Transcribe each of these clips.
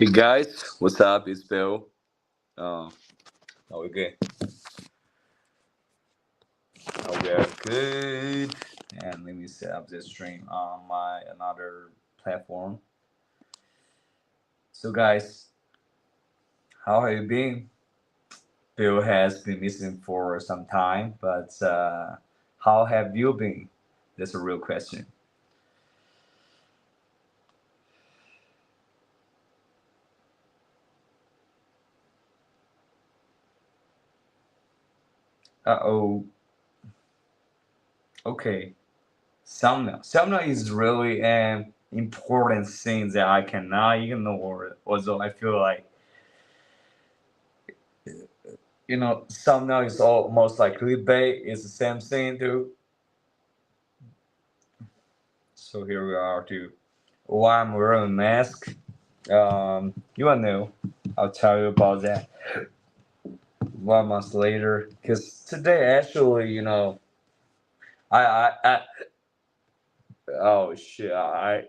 Hey guys, what's up? It's Bill. How we good? We are good. And let me set up this stream on my another platform. So guys, how have you been? Bill has been missing for some time, but how have you been? That's a real question. Uh-oh. Okay. Sumner is really an important thing that I cannot ignore. Although I feel like sumner is almost like clickbait. It's the same thing too. So here we are too. Why I'm wearing a mask? You wanna know? I'll tell you about that 1 month later. Because today actually, I oh shit, I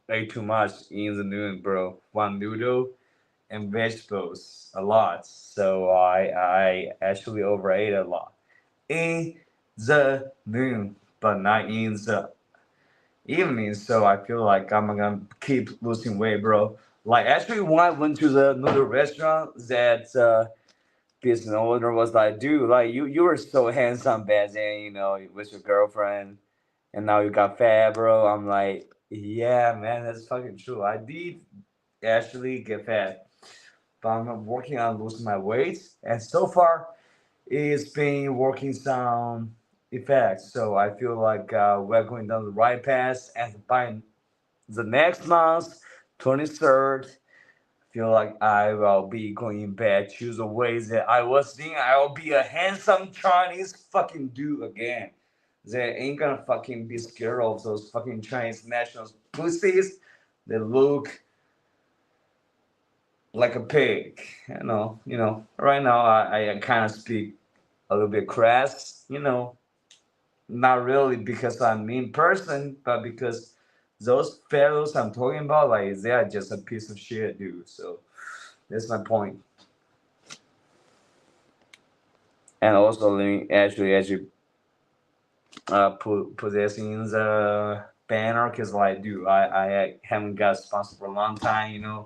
ate too much in the noon, bro. One noodle and vegetables a lot. So I actually overate a lot in the noon, but not in the evening. So I feel like I'm gonna keep losing weight, bro. Like actually, when I went to the noodle restaurant, that business owner was like, "Dude, like you were so handsome back then, with your girlfriend, and now you got fat, bro." I'm like, "Yeah, man, that's fucking true. I did actually get fat, but I'm working on losing my weight, and so far, it's been working some effects. So I feel like we're going down the right path, and by the next month, 23rd, feel like I will be going back to the ways that I was in. I will be a handsome Chinese fucking dude again. They ain't gonna fucking be scared of those fucking Chinese nationals pussies. They look like a pig. Right now I kind of speak a little bit crass. Not really because I'm a mean person, but because those fellows I'm talking about, like they are just a piece of shit, dude. So that's my point. And also, let me actually put this in the banner because, like, dude, I haven't got sponsored for a long time.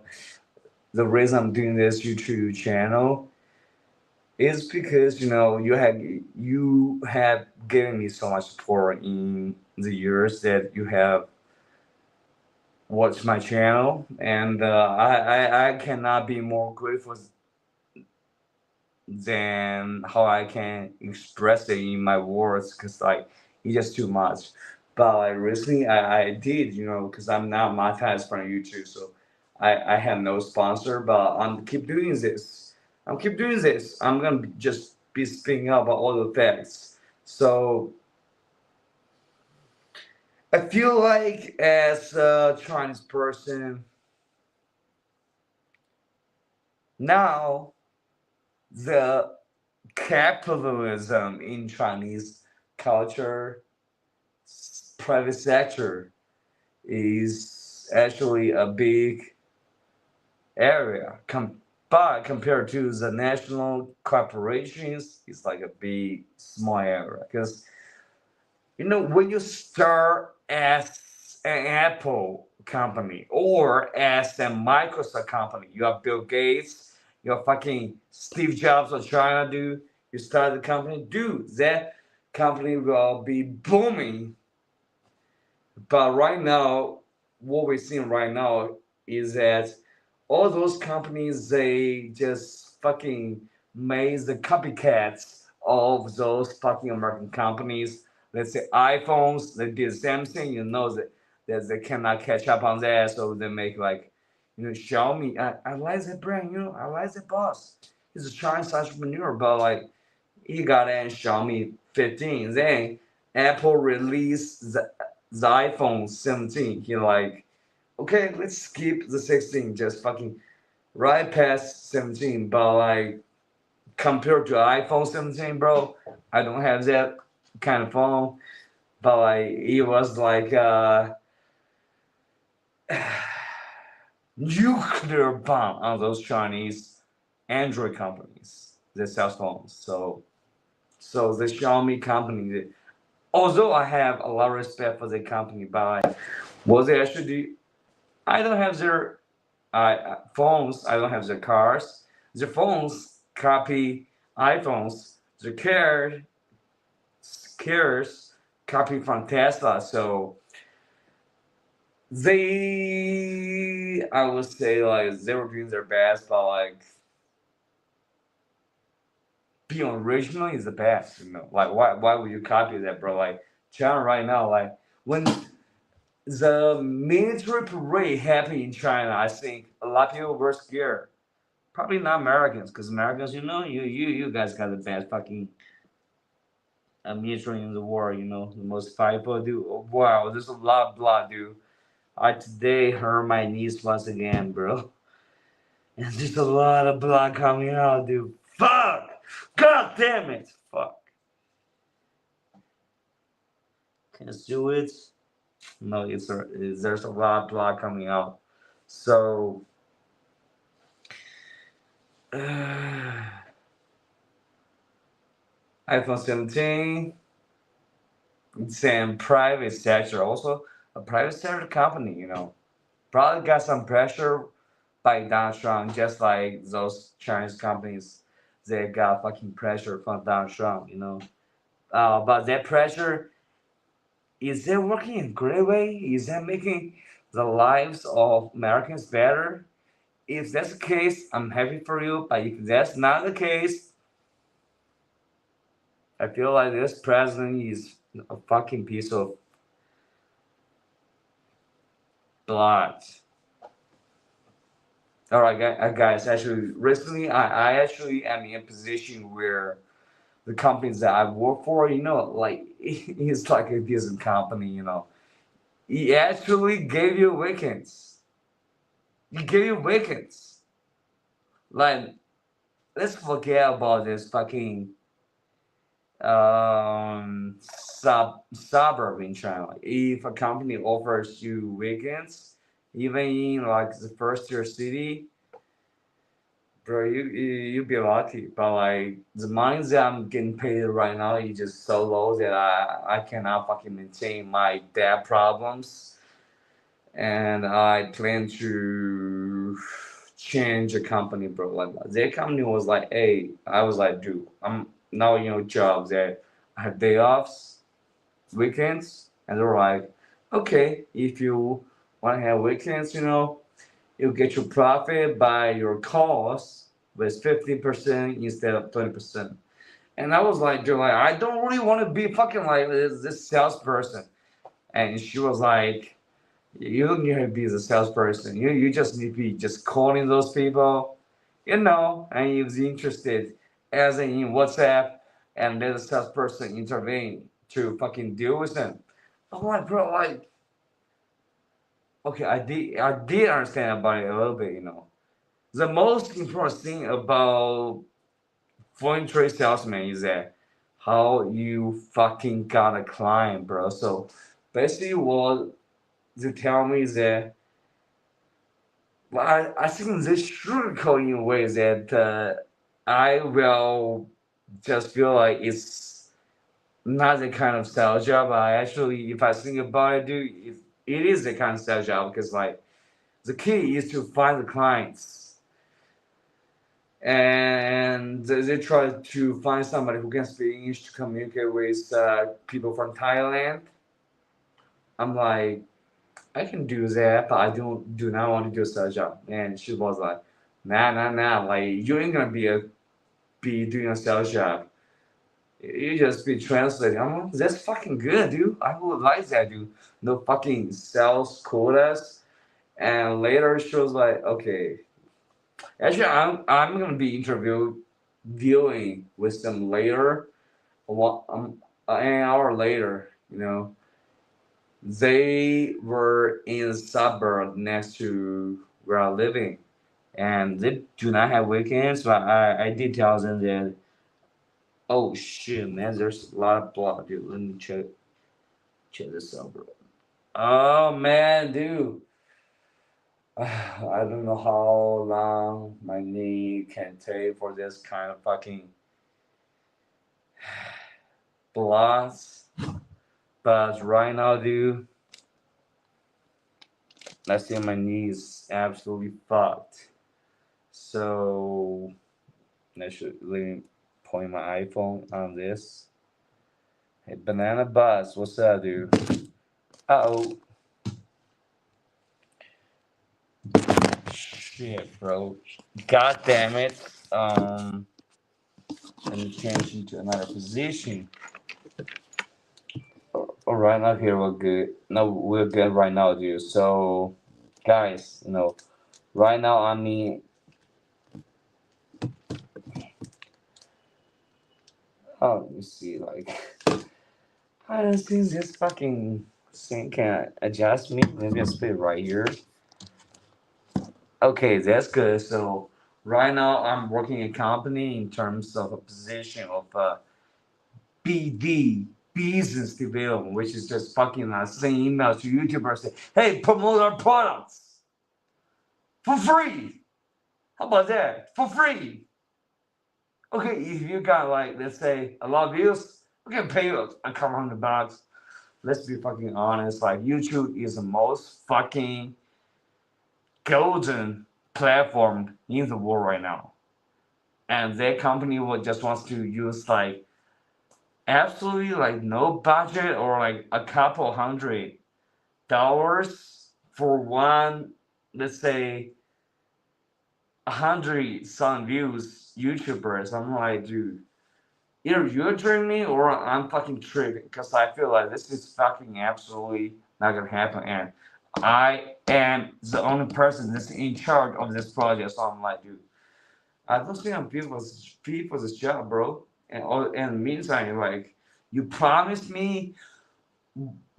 The reason I'm doing this YouTube channel is because you have given me so much support in the years that you have watched my channel, and I cannot be more grateful than how I can express it in my words because like it's just too much. But like recently I did, because I'm not monetized from YouTube, so I have no sponsor, but I'm keep doing this. I'm gonna just be speaking up about all the facts. So I feel like as a Chinese person now the capitalism in Chinese culture, private sector is actually a big area. But compared to the national corporations, it's like a big small area. Because when you start as an Apple company or as a Microsoft company, you have Bill Gates, you're fucking Steve Jobs of China, dude. You start the company, dude, that company will be booming. But right now, what we're seeing right now is that all those companies, they just fucking made the copycats of those fucking American companies. Let's say iPhones, they did the same thing. That they cannot catch up on that, so they make like, Xiaomi. I like that brand. I like that boss. He's a Chinese entrepreneur, but like he got in Xiaomi 15. Then Apple released the iPhone 17. He like, okay, let's skip the 16, just fucking right past 17. But like compared to iPhone 17, bro, I don't have that kind of phone. But like it was like nuclear bomb on those Chinese Android companies that sell phones. So the Xiaomi company, although I have a lot of respect for the company, but what they actually do, I don't have their phones. I don't have their cars. Their phones copy iPhones. Their cars copy from Tesla. So I would say like they were doing their best, but like being original is the best, you know. Like why would you copy that, bro? Like China right now, like when the military parade happened in China, I think a lot of people were scared. Probably not Americans, because Americans, you know, you guys got the best fucking military in the world, you know, the most fireable, dude. Oh, wow, there's a lot of blood, dude. I today hurt my knees once again, bro. And there's a lot of blood coming out, dude. Fuck! God damn it! Fuck. Can I do it? No, there's a lot of blood coming out. So, iPhone 17, it's in private sector, also a private sector company, you know. Probably got some pressure by Donald Trump, just like those Chinese companies. They got fucking pressure from Donald Trump, you know. But that pressure, is that working in a great way? Is that making the lives of Americans better? If that's the case, I'm happy for you. But if that's not the case, I feel like this president is a fucking piece of blood. All right, guys. Actually, recently I actually am in a position where the companies that I work for, you know, like it's like a decent company, you know. He actually gave you weekends. He gave you weekends. Like, let's forget about this fucking suburb in China. If a company offers you weekends, even in like the first tier city, bro, you be lucky. But like the money that I'm getting paid right now is just so low that I cannot fucking maintain my debt problems, and I plan to change a company, bro. Like their company was like, hey, I was like, dude, I'm now job that I have day offs, weekends, and they're like, okay, if you want to have weekends, you get your profit by your cost with 50% instead of 20%. And I was like, dude, like, I don't really want to be fucking like this salesperson. And she was like, you don't need to be the salesperson. You just need to be just calling those people, and he was interested as in WhatsApp and let the salesperson intervene to fucking deal with them. I'm like, bro, like, okay, I did understand about it a little bit, The most important thing about foreign trade salesman is that how you fucking got a client, bro. So basically what they tell me is that, well, I think they sugarcoat in a way that I will just feel like it's not the kind of sales job. I actually, if I think about it, dude, it is the kind of sales job because like the key is to find the clients, and they try to find somebody who can speak English to communicate with people from Thailand. I'm like, I can do that, but I do not want to do a sales job. And she was like, nah, like you ain't gonna be doing a sales job. You just be translating. I'm like, that's fucking good, dude. I would like that, dude. No fucking sales quotas. And later she was like, okay. Actually, I'm gonna be dealing with them later. An hour later, they were in a suburb next to where I'm living, and they do not have weekends. But I did tell them that, oh shit, man, there's a lot of blood, dude. Let me check this out, bro. Oh man, dude. I don't know how long my knee can take for this kind of fucking blast. But right now, dude, I see my knee is absolutely fucked. So I should really point my iPhone on this. Hey, Banana Buzz, what's up, dude? Uh-oh. Shit, bro. God damn it. Let me change into another position. Alright, now here we're good. No, we're good right now, dude. So, guys, right now I mean, oh, let me see, like, I don't think this fucking thing can adjust me. Maybe I split it right here. Okay, that's good. So, right now I'm working in a company in terms of a position of BD, business development, which is just fucking sending emails to YouTubers saying, hey, promote our products for free. How about that? For free. Okay, if you got like, let's say, a lot of views, we can pay you a couple $100. Let's be fucking honest. Like, YouTube is the most fucking golden platform in the world right now. And that company will just wants to use like absolutely like no budget or like a couple $100 for one, let's say, 100 views YouTubers. I'm like, dude, either you're tripping me or I'm fucking tripping because I feel like this is fucking absolutely not gonna happen, and I am the only person that's in charge of this project. So I'm like, dude, I don't think I'm fit for this job, bro. And in the meantime, like, you promised me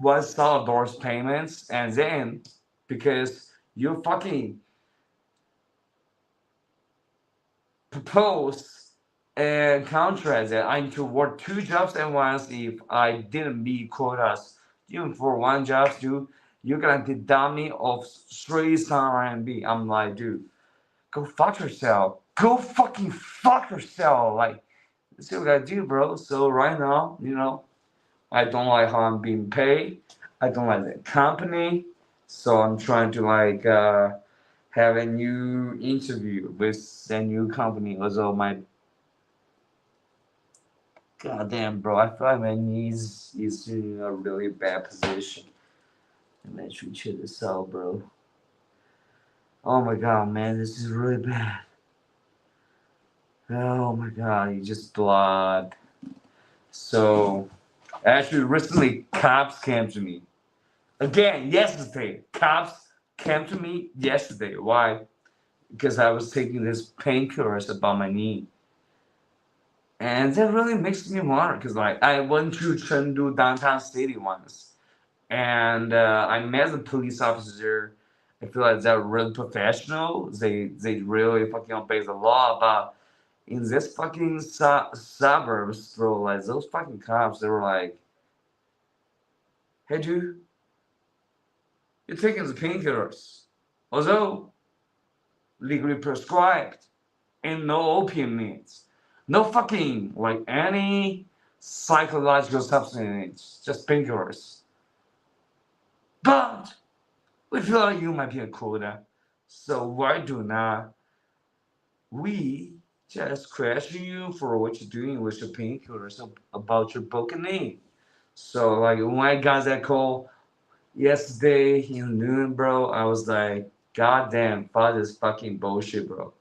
$1 payments, and then because you fucking proposed a contract that I need to work 2 jobs at once if I didn't meet quotas, even for one job, dude, you're gonna deduct me of 3,000 RMB. I'm like, dude, go fuck yourself. Go fucking fuck yourself. Like, see what I do, bro. So right now, I don't like how I'm being paid. I don't like the company. So I'm trying to like have a new interview with a new company. Although my goddamn bro, I feel like my knees is in a really bad position. I'm actually check this out, bro. Oh my god, man, this is really bad. Oh my god, you just blood. So actually recently cops came to me. Again, yesterday. Cops came to me yesterday. Why? Because I was taking this painkillers about my knee. And that really makes me wonder because like I went to Chengdu downtown city once and I met the police officer. I feel like they're really professional. They really fucking obey the law. But in this fucking suburbs, bro, like those fucking cops, they were like, "Hey, dude, you're taking the painkillers, although legally prescribed, and no opium meds, no fucking like any psychological substance, just painkillers. But we feel like you might be a quota, so why do not we just question you for what you're doing with your painkillers about your broken knee?" So like when I got that call yesterday in noon, bro, I was like, God damn, fuck this fucking bullshit, bro.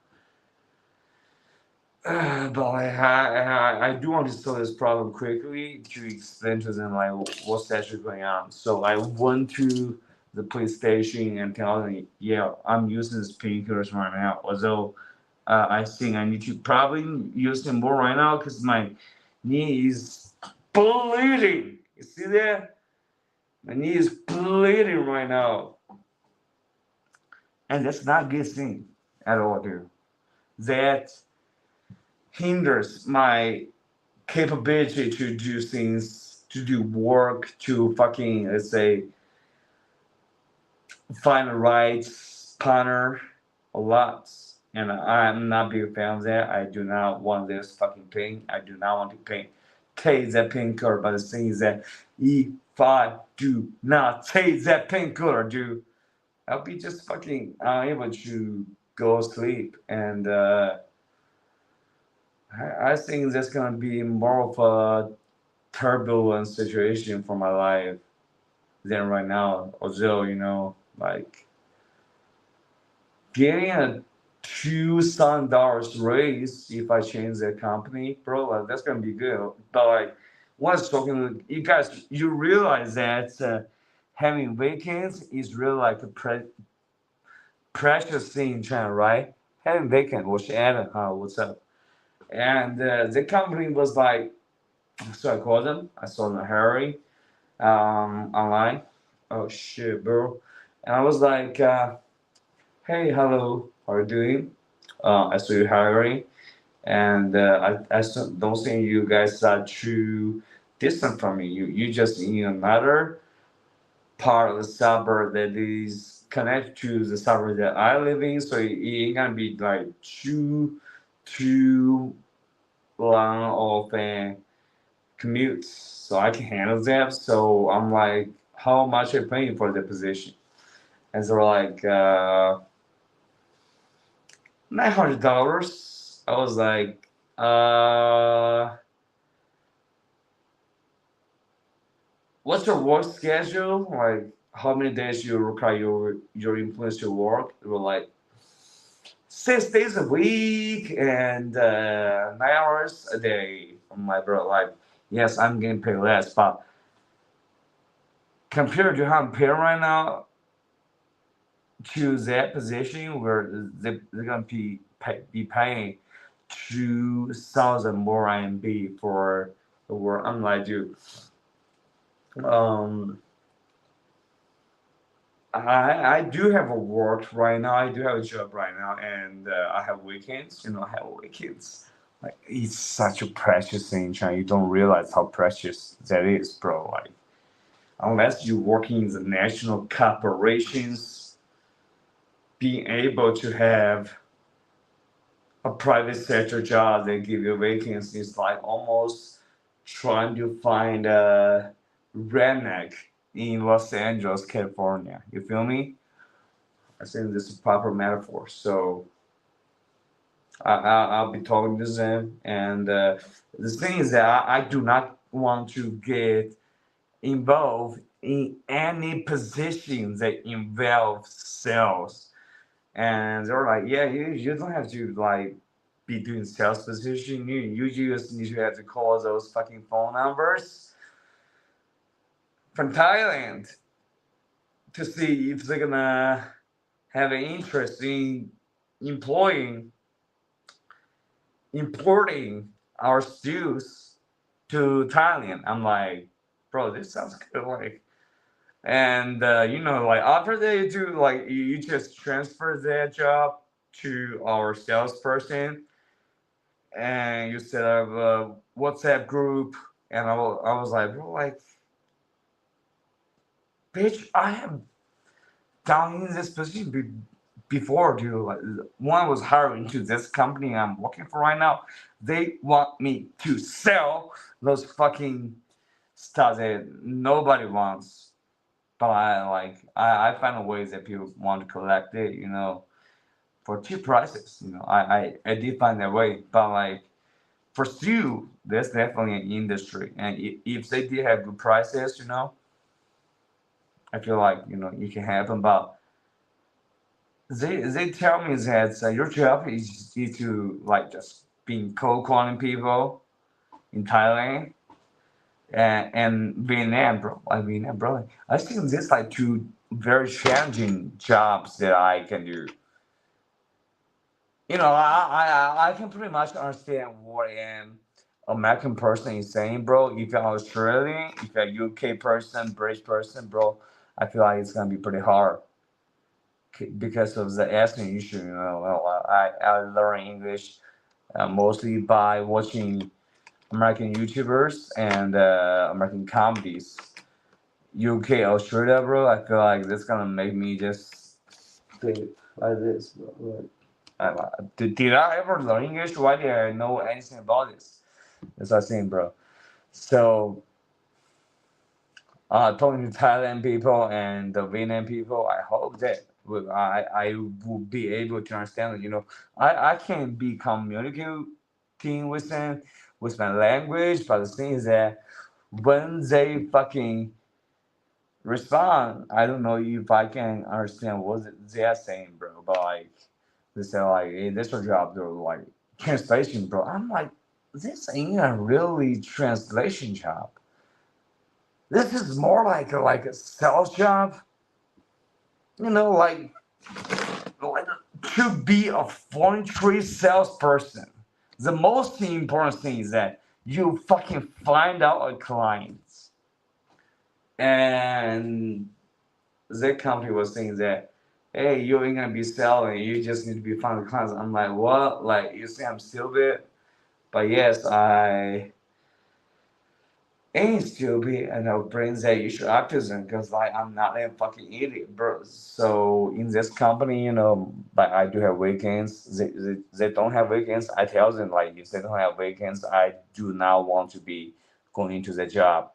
But I do want to solve this problem quickly to explain to them like what's actually going on. So I went to the police station and tell them, yeah, I'm using this painkillers right now. Although I think I need to probably use them more right now because my knee is bleeding. You see that? My knee is bleeding right now, and that's not a good thing at all, dude. That hinders my capability to do things, to do work, to fucking, let's say, find the right partner a lot. And I'm not a big fan of that. I do not want this fucking pain. I do not want to take that painkiller. But the thing is that if I do not take that painkiller, dude, I'll be just fucking unable to go sleep. And I think that's gonna be more of a turbulent situation for my life than right now. Although, like getting a $2,000 raise if I change the company, bro, like, that's gonna be good. But like, once talking to you guys, you realize that having weekends is really like a precious thing in China, right? Having weekend, 我是 Adam, what's up? And the company was like, so I called them. I saw them Harry online. Oh shit, bro. And I was like, hey, hello, how are you doing? I saw you hiring, and I don't think you guys are too distant from me. You just in another part of the suburb that is connected to the suburb that I live in, so it ain't gonna be like too long of a commute, so I can handle that. So I'm like, how much are you paying for the position? And they're like, $900. I was like, what's your work schedule? Like, how many days you require your employees to work? They were like, 6 days a week and 9 hours a day. I'm like, bro, like, yes, I'm getting paid less, but compared to how I'm paid right now, to that position where they're gonna be paying 2,000 more RMB for the work. I'm like, dude, I do have a work right now. I do have a job right now, and I have weekends. I have weekends. Like, it's such a precious thing, China. You don't realize how precious that is, bro. Like, unless you're working in the national corporations, being able to have a private sector job that give you vacancies is like almost trying to find a redneck in Los Angeles, California. You feel me? I think this is a proper metaphor. So I'll be talking to them, and the thing is that I do not want to get involved in any positions that involve sales. And they're like, yeah, you don't have to like be doing sales position. You just need to have to call those fucking phone numbers from Thailand to see if they're gonna have an interest in importing our stews to Thailand. I'm like, bro, this sounds good. Like, and like after they do, like, you just transfer that job to our salesperson, and you set up a WhatsApp group, and I was like, bro, like, bitch, I have done in this position before, dude. Like, when I was hiring to this company I'm working for right now, they want me to sell those fucking stuff that nobody wants. But I find a ways that people want to collect it, for cheap prices. I did find that way. But like, for stew, there's definitely an industry, and if they did have good prices, I feel like you can have them. But they tell me that your job is to like just being cold calling people in Thailand and Vietnam, bro. Vietnam, bro. I think this like two very challenging jobs that I can do. I can pretty much understand what an American person is saying, bro. If you're Australian, if you're a UK person, British person, bro, I feel like it's gonna be pretty hard because of the accent issue. I learn English mostly by watching American YouTubers and American comedies. UK, Australia, bro. I feel like that's gonna make me just Like this, bro. Did I ever learn English? Why did I know anything about this? That's what I'm saying, bro. So, talking to Thailand people and the Vietnam people, I hope that I will be able to understand it. I can be communicating with them with my language, but the thing is that when they fucking respond, I don't know if I can understand what they're saying, bro. But like, they say like, "Hey, this your job," they're like translation, bro. I'm like, this ain't a really translation job. This is more like a sales job, like to be a voluntary salesperson. The most important thing is that you fucking find out a client, and the company was saying that, hey, you ain't gonna be selling, you just need to be finding clients. I'm like, what? Like, you say I'm stupid? But yes, I ain't stupid, and I'll bring that issue up to them because like I'm not a fucking idiot, bro. So in this company, like I do have weekends. They don't have weekends. I tell them like if they don't have weekends, I do not want to be going into the job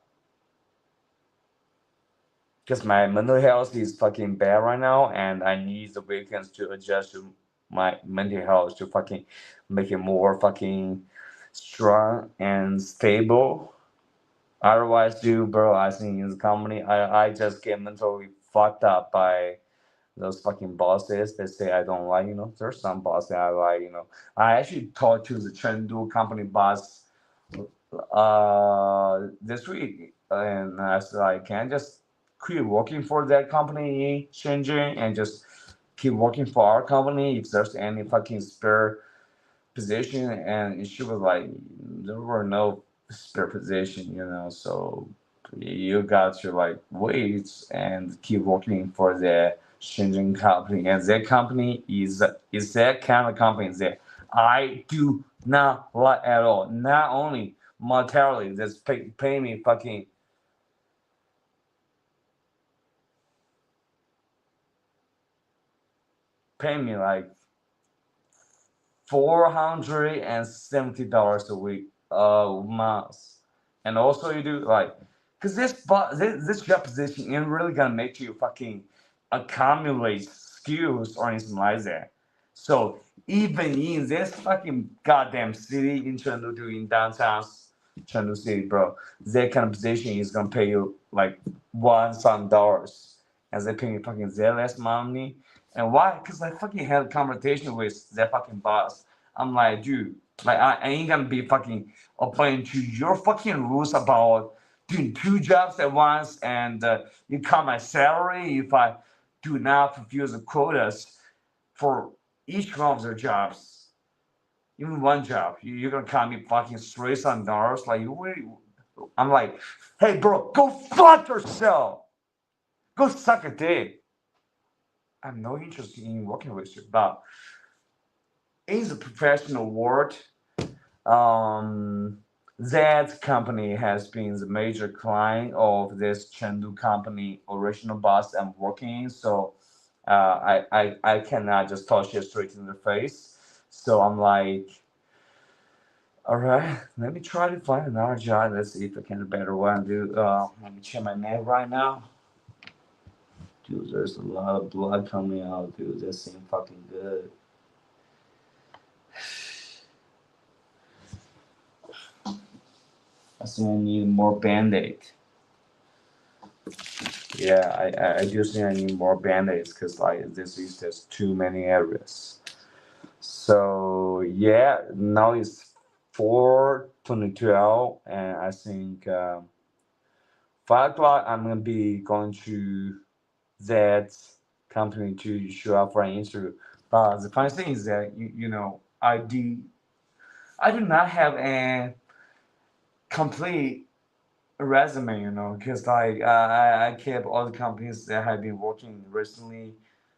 because my mental health is fucking bad right now, and I need the weekends to adjust to my mental health to fucking make it more fucking strong and stable. Otherwise, dude, bro, I think in the company, I just get mentally fucked up by those fucking bosses that say I don't like. There's some bosses I like. I actually talked to the Chengdu company boss this week, and I said like, can I just quit working for that company in Shenzhen and just keep working for our company if there's any fucking spare position? And she was like, there were no spare position, so you got to like wait and keep working for the Shenzhen company. And that company is that kind of company that I do not like at all. Not only monetarily, that's pay me fucking pay me like $470 a week, a month. And also you do like, cause this job position ain't really gonna make you fucking accumulate skills or anything like that. So even in this fucking goddamn city in Chengdu, in downtown Chengdu city, bro, that kind of position is gonna pay you like $1,000, and they pay me fucking that less money. And why? Because I fucking had a conversation with that fucking boss. I'm like, dude, like I ain't gonna be fucking applying to your fucking rules about doing two jobs at once, and you cut my salary if I do not fulfill the quotas for each one of their jobs. Even one job, you're gonna cut me fucking $3,000. Like, I'm like, hey, bro, go fuck yourself. Go suck a dick. I'm no interest in working with you, but in the professional world, um, that company has been the major client of this Chengdu company original boss I'm working in. So I cannot just touch it straight in the face. So I'm like, all right, let me try to find another job. Let's see if I can do a better one. Dude, let me check my neck right now. Dude, there's a lot of blood coming out, dude. That seems fucking good. I think I need more band-aid. Yeah, I do think I need more band-aids because like this is just too many areas. So yeah, now it's 4:22, and I think 5 o'clock I'm gonna be going to that company to show up for an interview. But the funny thing is that I do not have a complete resume, because like I kept all the companies that have been working recently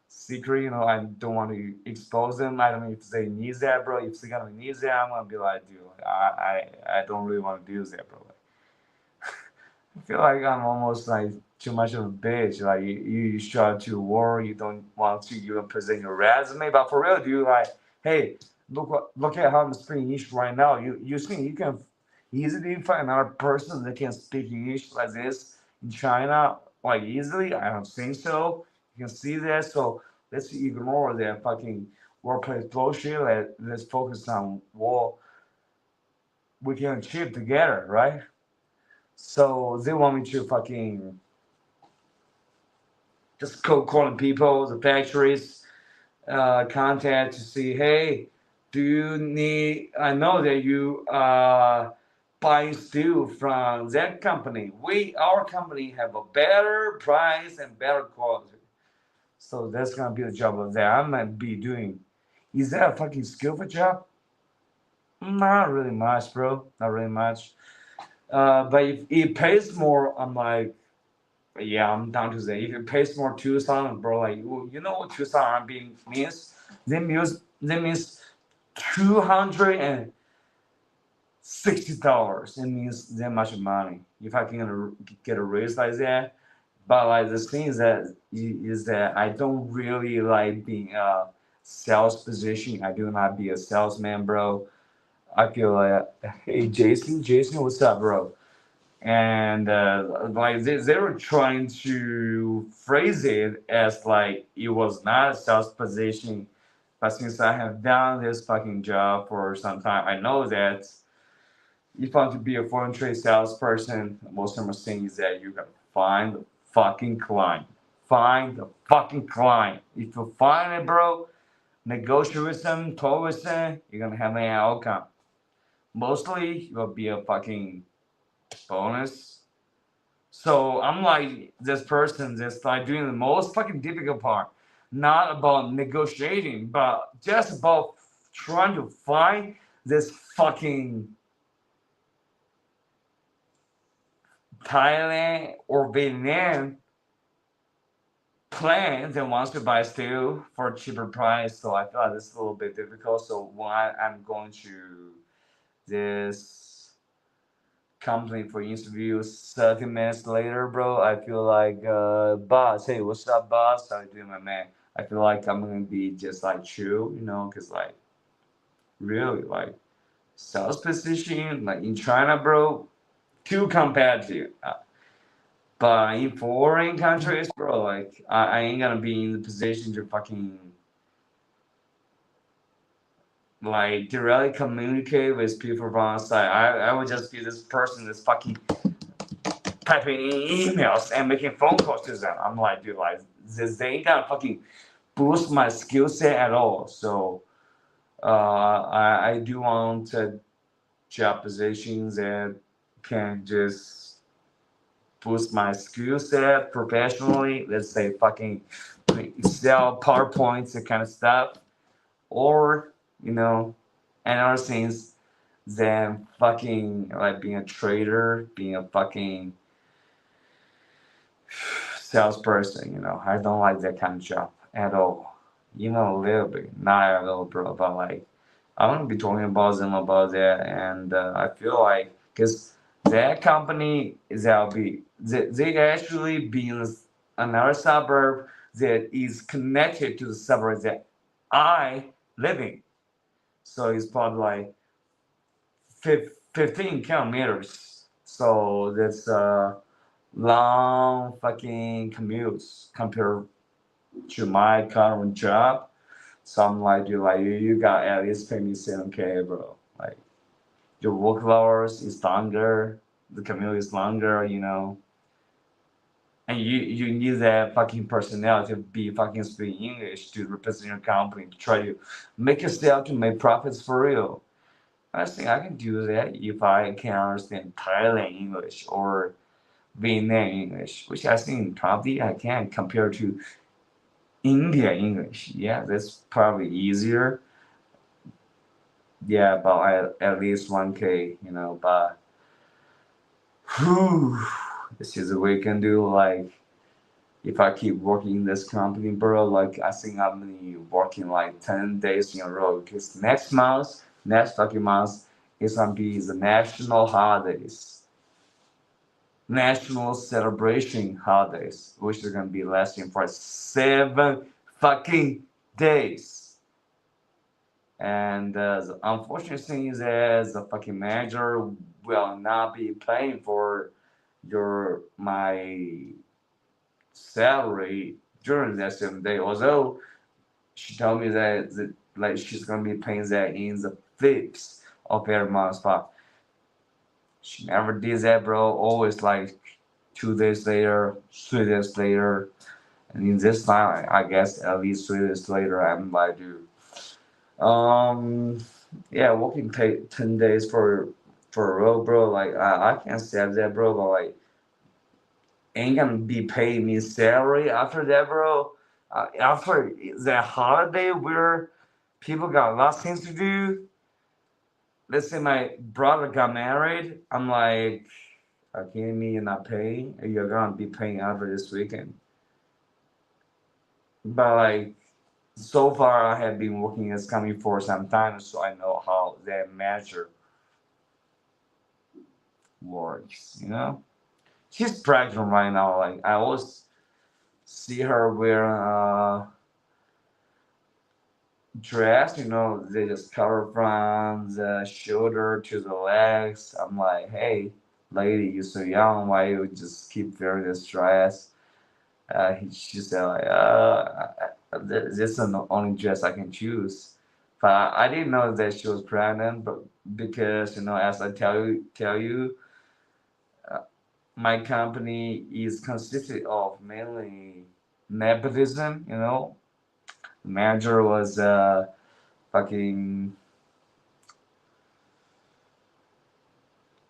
secret. I don't want to expose them. I don't know if they need that, bro. If they're gonna need that, I'm gonna be like, dude, like, I don't really want to do that, bro. I feel like I'm almost like too much of a bitch. Like you show to work, you don't want to even present your resume. But for real, dude, like, hey, look at how I'm speaking English right now. You think you can easily find another person that can speak English like this in China, like easily? I don't think so. You can see that. So let's ignore that fucking workplace bullshit. Let's focus on what we can achieve together, right? So they want me to fucking just cold calling people, the factories, contact to see, hey, do you need? I know that you buy steel from that company. Our company have a better price and better quality. So that's gonna be the job of that I'm gonna be doing. Is that a fucking skillful job? Not really much, bro. Not really much. But if it pays more, I'm like, yeah, I'm down to that. If it pays more 2,000, bro, like you know what 2,000 means? That means $260. It means that much money. If I can get a raise like that, but like the thing is that I don't really like being a sales position. I do not be a salesman, bro. I feel like, hey, Jason, what's up, bro? And like they were trying to phrase it as like it was not a sales position. But since I have done this fucking job for some time, I know that if you want to be a foreign trade salesperson, most of the thing is that you gotta find the fucking client. Find the fucking client. If you find it, bro, negotiate with them, talk with them, you're gonna have an outcome. Mostly, it will be a fucking bonus. So I'm like this person that's like doing the most fucking difficult part. Not about negotiating, but just about trying to find this fucking Thailand or Vietnam plan that wants to buy steel for a cheaper price. So I feel like this is a little bit difficult. So when I'm going to this company for interview 30 minutes later, bro, I feel like, boss, hey, what's up, boss? How you doing, my man? I feel like I'm gonna be just like chill, because like really like sales position like in China, bro, too competitive. But in foreign countries, bro, like I ain't gonna be in the position to fucking like directly communicate with people from outside. I would just be this person that's fucking typing in emails and making phone calls to them. I'm like, dude, like they ain't gonna fucking boost my skill set at all. So I do want job positions that can just boost my skill set professionally. Let's say fucking Excel, PowerPoints, that kind of stuff, or and other things than fucking like being a trader, being a fucking salesperson. I don't like that kind of job at all. A little bit, not at all, bro. But like, I want to be talking about them about that, and I feel like because that company is LB, they actually be in another suburb that is connected to the suburb that I live in. So it's probably like 15 kilometers. So that's long fucking commutes compared to my current job. So I'm like, you got at least pay me 7K, bro. Like your work hours is longer, the commute is longer, and you need that fucking personnel to be fucking speaking English to represent your company to try to make a sale to make profits for real. I think I can do that if I can understand Thailand English or Vietnam English, which I think probably I can compare to India English. Yeah, that's probably easier. Yeah, about at least 1K, but whew, this is what we can do. Like, if I keep working in this company, bro, like, I think I'm gonna be working like 10 days in a row because next fucking month, is gonna be the national holidays. national celebration holidays, which are gonna be lasting for 7 fucking days. And the unfortunate thing is that the fucking manager will not be paying for my salary during that 7 day. Although she told me that like she's gonna be paying that in the fifth of every month, but she never did that, bro. Always like 2 days later, 3 days later, and in this time, I guess at least 3 days later, I'm like, dude, yeah, working 10 days for a row, bro. Like I can't stand that, bro. But like, ain't gonna be paying me salary after that, bro. After that holiday where people got a lot of things to do. Let's say my brother got married. I'm like, are you kidding me? You're not paying? You're gonna be paying after this weekend. But like, so far I have been working as company for some time, so I know how that measure works. You know, she's pregnant right now. Like I always see her wearing a dress. You know, they just cover from the shoulder to the legs. I'm like, hey, lady, you're so young. Why you just keep wearing this dress? She said like, this is the only dress I can choose. But I didn't know that she was pregnant, but because as I tell you, uh, my company is consisted of mainly nepotism. The manager was fucking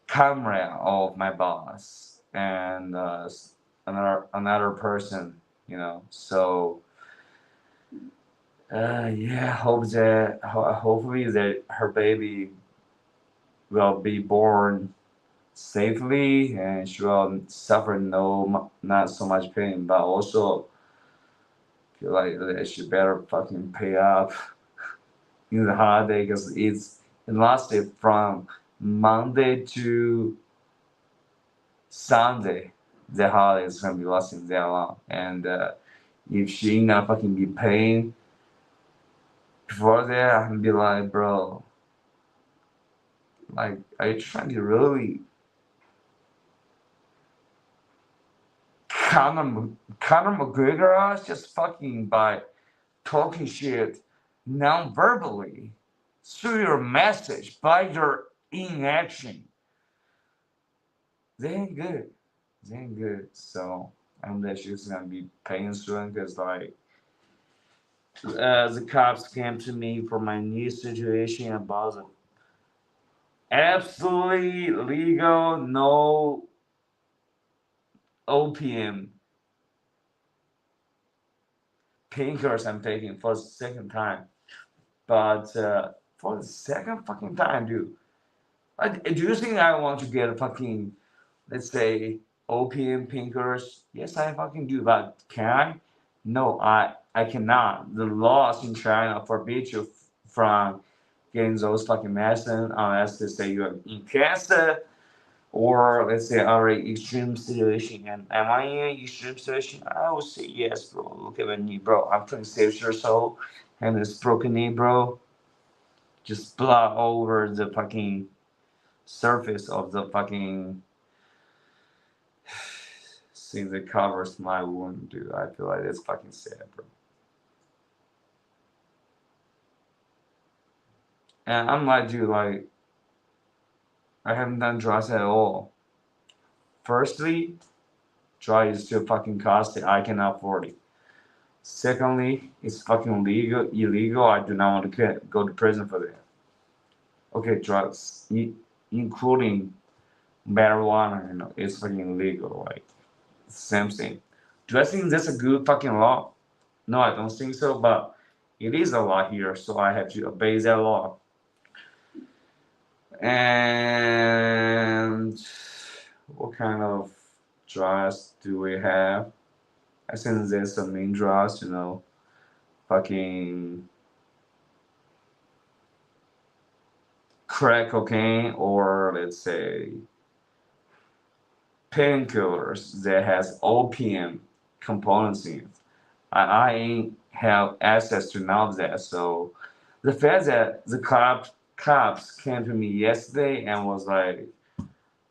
comrade of my boss and another person. So. Yeah, hopefully that her baby will be born safely and she will suffer not so much pain, but also feel like that she better fucking pay up in the holiday because it lasted from Monday to Sunday. The holiday is gonna be lasting that long, and if she ain't gonna fucking be paying before that, I'm gonna be like, bro. Like, are you trying to really Conor McGregor us just fucking by talking shit non-verbally through your message by your inaction? They ain't good. They ain't good. So I'm that she's gonna be paying soon because like the cops came to me for my new situation about the absolutely legal no opium painkillers I'm taking for the second time. But for the second fucking time, dude, do you think I want to get a fucking, let's say, opium painkillers? Yes, I fucking do. But can I? No, I cannot. The laws in China forbid you from getting those fucking medicine unless they say you're in cancer or let's say already extreme situation. And am I in an extreme situation? I would say yes, bro. Look at my knee, bro. I'm 26 years old and this broken knee, bro. Just blood over the fucking surface of the fucking thing that covers my wound, dude. I feel like it's fucking sad, bro. And I'm like, dude, like, I haven't done drugs at all. Firstly, drugs is too fucking costly. I cannot afford it. Secondly, it's fucking illegal. I do not want to go to prison for that. Okay, drugs, including marijuana, it's fucking illegal. Like, same thing. Do I think that's a good fucking law? No, I don't think so, but it is a law here, so I have to obey that law. And what kind of drugs do we have? I think there's the main drugs, fucking crack cocaine, or let's say painkillers that has opium components in it. I ain't have access to none of that. So the fact that the cops came to me yesterday and was like,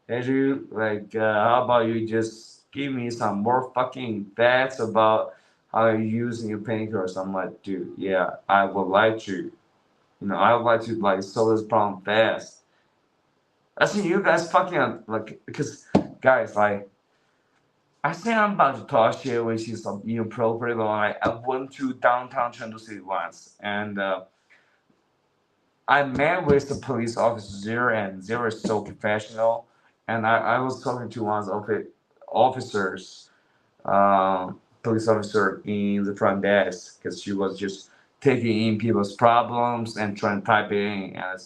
"Hey, dude, like, how about you just give me some more fucking facts about how you're using your painkillers?" I'm like, dude, yeah, I would like to. I would like to like solve this problem fast. I think you guys fucking like because guys like I think I'm about to talk shit which is inappropriate. But I went to downtown Chengdu City once and I met with the police officers there and they were so professional. And I was talking to one of the officers, police officer in the front desk because she was just taking in people's problems and trying to type in and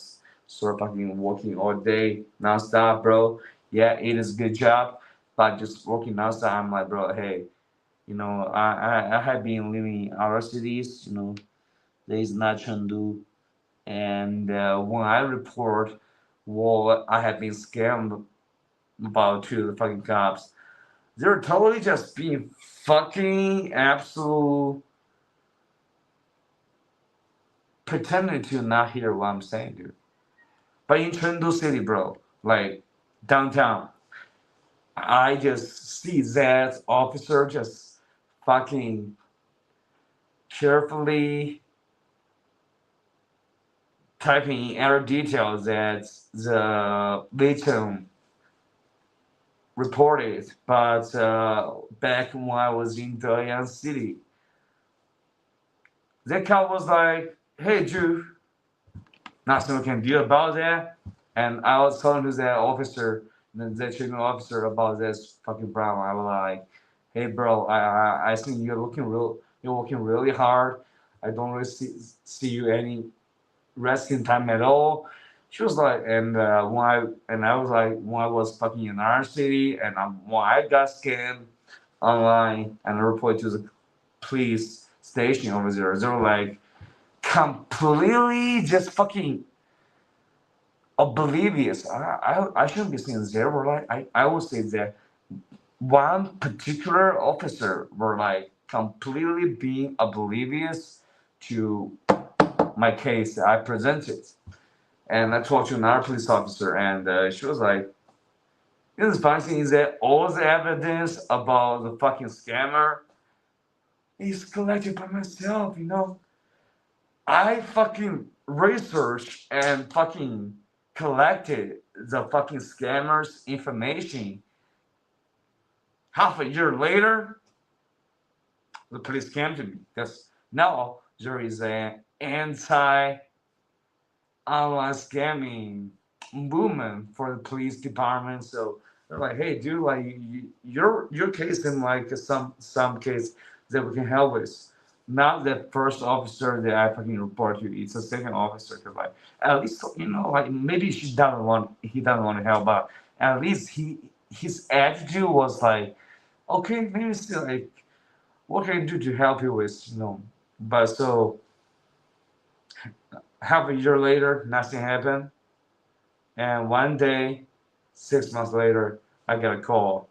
sort of fucking working all day nonstop, bro. Yeah, it is a good job, but just working nonstop, I'm like, bro, hey, I have been living in other cities, there is not Chengdu, and when I report what I have been scammed about to the fucking cops, they're totally just being fucking absolute pretending to not hear what I'm saying, dude. But in Chengdu City, bro, like downtown, I just see that officer just fucking carefully typing in every detail that the victim reported. But back when I was in Dalian City, that cop was like, "Hey, Drew, nothing we can do about that." And I was talking to that officer, that treatment officer about this fucking problem. I was like, "Hey, bro, I think you're working really hard. I don't really see you any resting time at all." She was like, and I was like, when I was fucking in our city, and when I got scammed online and I reported to the police station over there, they were like completely just fucking oblivious. I shouldn't be saying they were like I would say that one particular officer were like completely being oblivious to my case that I presented. And I talked to another police officer, and she was like, the funny thing is that all the evidence about the fucking scammer is collected by myself. I fucking researched and fucking collected the fucking scammer's information. Half a year later, the police came to me because now there is an anti-online scamming movement for the police department. So they're like, "Hey, dude, like your case in like some case that we can help with." Not the first officer that I fucking report to. It's the second officer. Cause like at least like maybe he doesn't want to help out. At least his attitude was like, okay, maybe still like what can I do to help you with. But so half a year later, nothing happened. And one day, 6 months later, I got a call.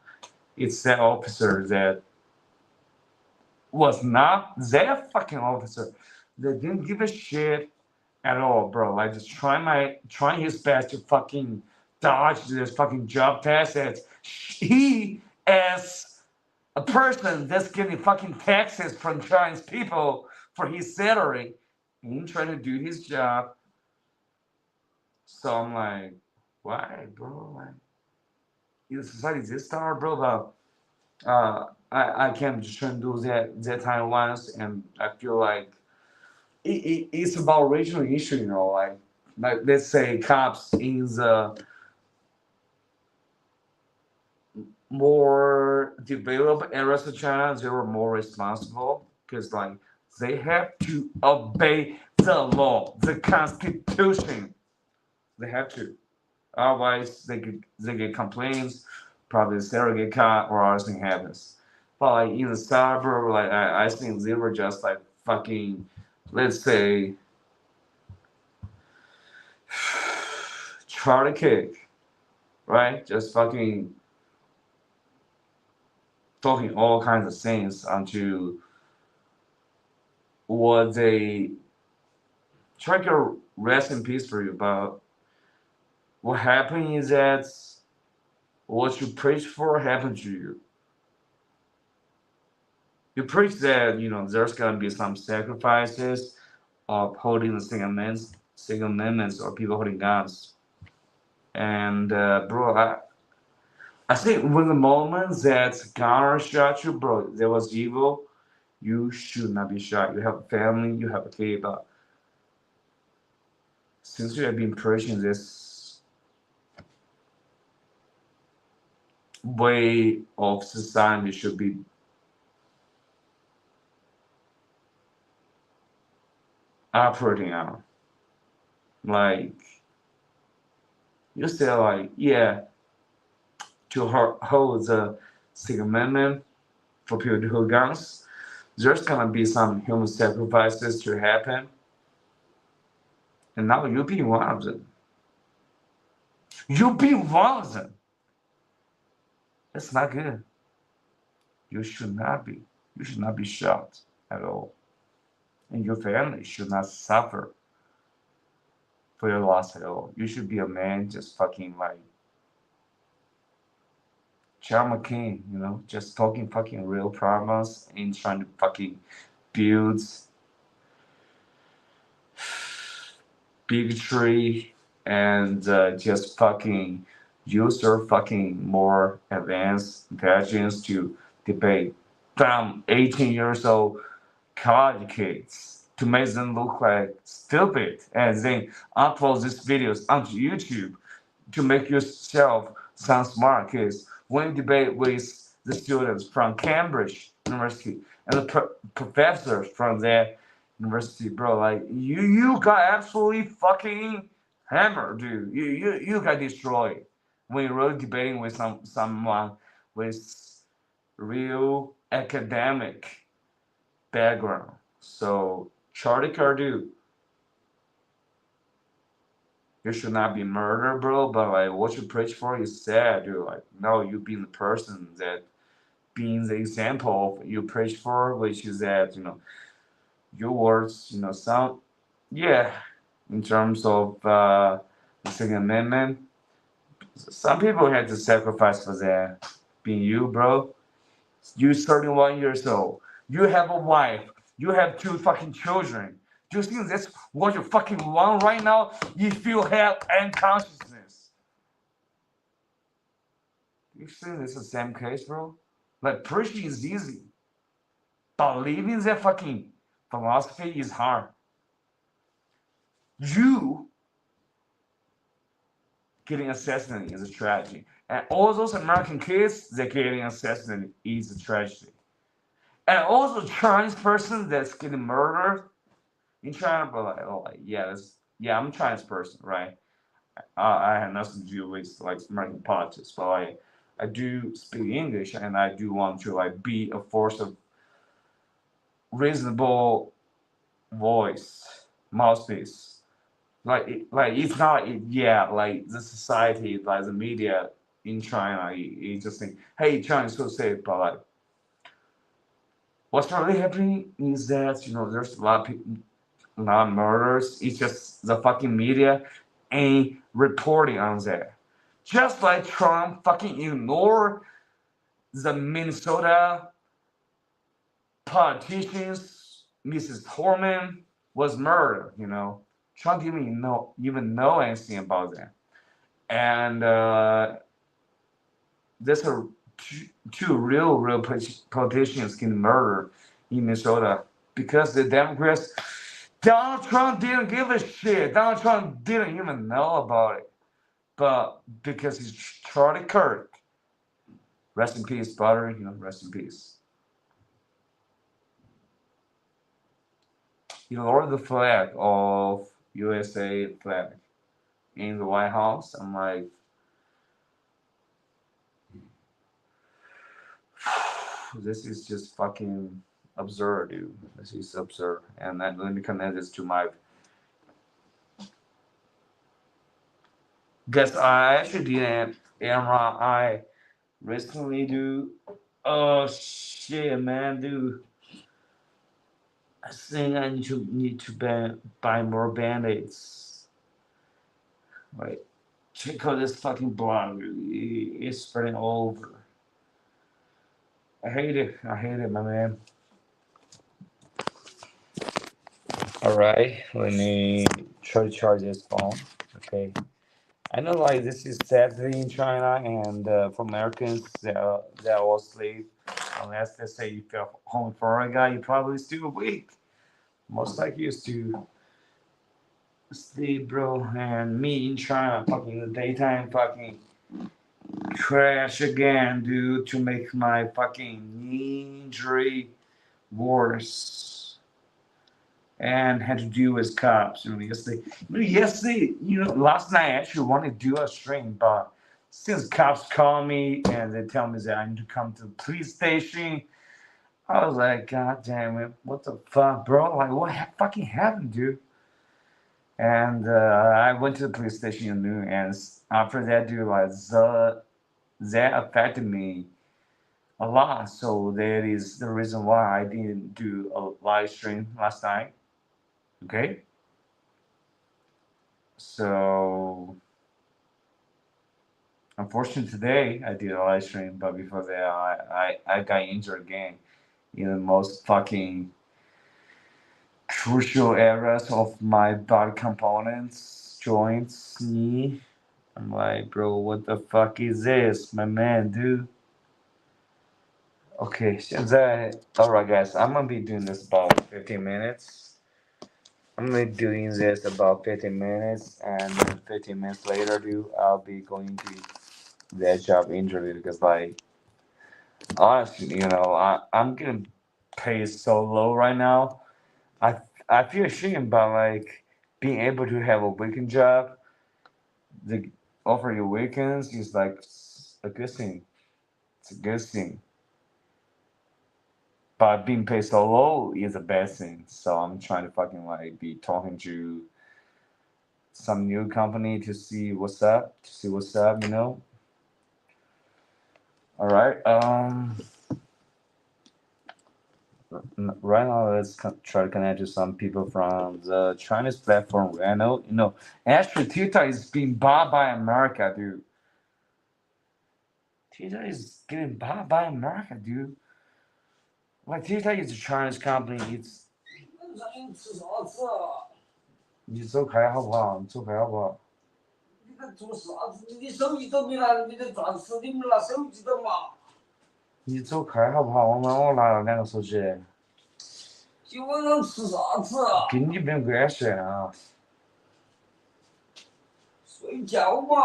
It's that officer that was not that fucking officer that didn't give a shit at all, bro. Like just trying his best to fucking dodge this fucking job test that he as a person that's getting fucking taxes from Chinese people for his salary, he trying to do his job. So I'm like, why, bro? Like, in society this hard, bro. But I can't just try to do that time once, and I feel like it's about regional issue, like let's say cops in the more developed areas of China, they were more responsible because like they have to obey the law, the constitution. They have to. Otherwise, they get complaints, probably the seller get caught, or other thing happens. But like in the suburb, like I think they were just like fucking, let's say, Charlie Cake, right? Just fucking talking all kinds of things onto what they try to rest in peace for you. But what happened is that what you preach for happened to you. You preach that, there's gonna be some sacrifices of holding the single amendments or people holding guns. And bro, I think when the moment that gunner shot you, bro, there was evil. You should not be shot. You have a family, you have a kid, but since you have been preaching this way of society should be operating on, like you say, like, yeah, to hold the Second Amendment for people to hold guns, there's gonna be some human sacrifices to happen, and now you be one of them. You be one of them. That's not good. You should not be. You should not be shot at all, and your family should not suffer for your loss at all. You should be a man, just fucking like John McCain, just talking fucking real problems and trying to fucking build bigotry and just fucking use their fucking more advanced intelligence to debate dumb 18 years old college kids to make them look like stupid and then upload these videos onto YouTube to make yourself sound smart. Because when you debate with the students from Cambridge University and the professors from that university, bro, like you got absolutely fucking hammered, dude. You got destroyed when you're really debating with someone with real academic background. So Charlie Cardew, you should not be murdered, bro. But like, what you preach for is sad, dude. Like, no, you being the person that being the example of you preach for, which is that your words, sound, yeah, in terms of the Second Amendment. Some people had to sacrifice for that. Being you, bro. You 31 years old. You have a wife. You have 2 fucking children. Do you think that's what you fucking want right now? If you have unconsciousness. You think it's the same case, bro? Like preaching is easy. But living that fucking philosophy is hard. You getting assassinated is a tragedy. And all those American kids that getting assassinated is a tragedy. And also Chinese person that's getting murdered in China, but yeah, I'm a Chinese person, right? I have nothing to do with like American politics, but I do speak English and I do want to like be a force of reasonable voice, mouthpiece. Like it's not like the society, like the media in China, you just think, hey, China is so safe, but like what's really happening is that there's a lot of people, not murders. It's just the fucking media ain't reporting on that. Just like Trump fucking ignored the Minnesota politicians, Mrs. Horman was murdered. Trump didn't even know anything about that. And there's two real politicians getting murdered in Minnesota because the Democrats. Donald Trump didn't give a shit. Donald Trump didn't even know about it. But because he's Charlie Kirk, rest in peace, brother, rest in peace. He lowered the flag of USA flag in the White House. I'm like, this is just fucking absurd, dude. This is absurd. And let me connect this to my. Guess I actually did an MRI recently, dude. Oh shit, man, dude. I think I need to buy more band-aids. Right. Check out this fucking blog. It's spreading all over. I hate it. I hate it, my man. Alright, let me try to charge this phone. Okay. I know, like, this is sadly in China, and for Americans, they're all asleep. Unless they say if you're home for a guy, you're probably still awake. Most likely you're still asleep, bro. And me in China, fucking in the daytime, fucking crash again, dude, to make my fucking knee injury worse. And had to deal with cops. Yesterday, last night I actually wanted to do a stream, but since cops call me and they tell me that I need to come to the police station, I was like, God damn it, what the fuck, bro? Like, what fucking happened, dude? And I went to the police station, and after that, dude, like, that affected me a lot. So that is the reason why I didn't do a live stream last night. Okay? So, unfortunately, today I did a live stream, but before that, I got injured again in the most fucking crucial areas of my body components, joints, knee. I'm like, bro, what the fuck is this, my man, dude? Okay, alright, guys, I'm gonna be doing this about 15 minutes. I'm gonna be doing this about 15 minutes, and then 15 minutes later, dude, I'll be going to that job injury because, like, honestly, I'm getting paid so low right now. I I feel ashamed about, like, being able to have a weekend job. The offer you weekends is like a good thing. It's a good thing. But being paid so low is a bad thing. So I'm trying to fucking, like, be talking to some new company to see what's up. All right. Right now, let's try to connect to some people from the Chinese platform. I know, actually, Twitter is being bought by America, dude. Twitter is getting bought by America, dude. Like, Twitter is a Chinese company.你走开好不好？你走开好不好？你在做啥子？你手机都没拿，你在做事，你们拿手机的嘛？你走开好不好？我拿了2个手机。今晚上吃啥子啊？跟你没有关系啊。睡觉嘛。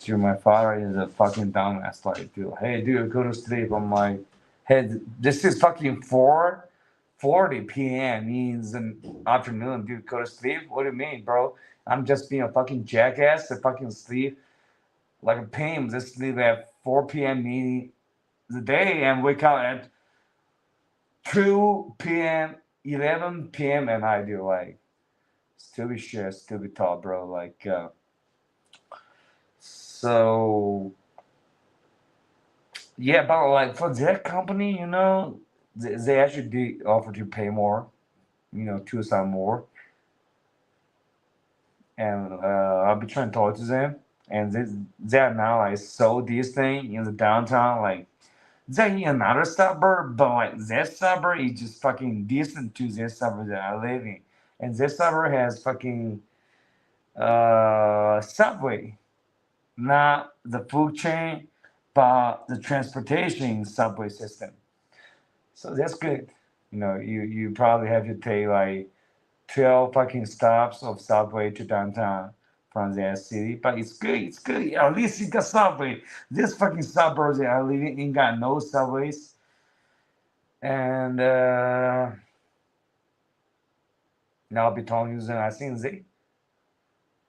Dude, my father is a fucking dumbass. Like, dude, hey, dude, go to sleep. I'm like, hey, this is fucking 4:40 p.m. means an afternoon, dude. Go to sleep. What do you mean, bro? I'm just being a fucking jackass to fucking sleep like a pimp. Just sleep at 4 p.m. meaning the day and wake up at 2 p.m., 11 p.m. and I do, like, stupid shit, stupid talk, bro. Like, so yeah, but, like, for that company, they actually did offer to pay more, to some more, and I'll be trying to talk to them, and they're now, like, sold this thing in the downtown, like, they're in another suburb, but, like, that suburb is just fucking distant to this suburb that I live in, and this suburb has fucking subway, not the food chain, but the transportation subway system. So that's good. You probably have to take, like, 12 fucking stops of subway to downtown from that city, but it's good. It's good. At least you got subway. This fucking suburbs that I live in ain't got no subways, and now I'll be telling you that I think